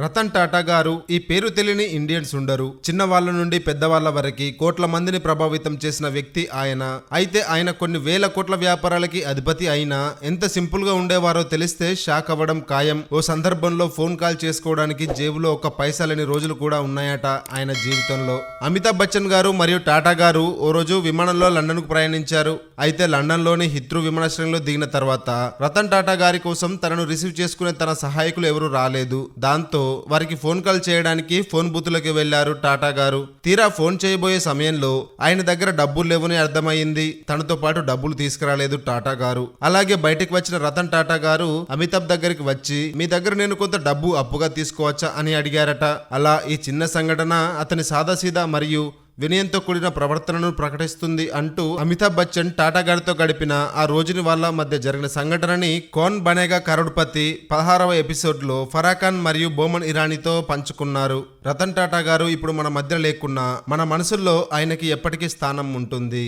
రతన్ టాటా గారు ఈ పేరు తెలియని ఇండియన్స్ ఉండరు. చిన్నవాళ్ల నుండి పెద్దవాళ్ల వరకు కోట్ల మందిని ప్రభావితం చేసిన వ్యక్తి ఆయన. అయితే ఆయన కొన్ని వేల కోట్ల వ్యాపారాలకి అధిపతి అయినా ఎంత సింపుల్ గా ఉండేవారో తెలిస్తే షాక్ అవ్వడం ఖాయం. ఓ సందర్భంలో ఫోన్ కాల్ చేసుకోవడానికి జేబులో ఒక పైసా లేని రోజులు కూడా ఉన్నాయట ఆయన జీవితంలో. అమితాబ్ బచ్చన్ గారు మరియు టాటా గారు ఓ రోజు విమానంలో లండన్ కు ప్రయాణించారు. అయితే లండన్ లోని హిత్రూ విమానాశ్రయంలో దిగిన తర్వాత రతన్ టాటా గారి కోసం తనను రిసీవ్ చేసుకునే తన సహాయకులు ఎవరు రాలేదు. దాంతో వారికి ఫోన్ కాల్ చేయడానికి ఫోన్ బూతులకి వెళ్లారు టాటా గారు. తీరా ఫోన్ చేయబోయే సమయంలో ఆయన దగ్గర డబ్బులు లేవని అర్థమైంది. తనతో పాటు డబ్బులు తీసుకురాలేదు టాటా గారు. అలాగే బయటకు వచ్చిన రతన్ టాటా గారు అమితాబ్ దగ్గరికి వచ్చి, మీ దగ్గర నేను కొంత డబ్బు అప్పుగా తీసుకోవచ్చా అని అడిగారట. అలా ఈ చిన్న సంఘటన అతని సాదాసీదా మరియు వినయంతో కూడిన ప్రవర్తనను ప్రకటిస్తుంది అంటూ అమితాబ్ బచ్చన్ టాటా గారితో గడిపిన ఆ రోజుని వాళ్ళ మధ్య జరిగిన సంఘటనని కౌన్ బనేగా కరోడ్పతి 16వ ఎపిసోడ్ లో ఫరాఖాన్ మరియు బోమన్ ఇరానీతో పంచుకున్నారు. రతన్ టాటా గారు ఇప్పుడు మన మధ్య లేకున్నా మన మనసుల్లో ఆయనకి ఎప్పటికీ స్థానం ఉంటుంది.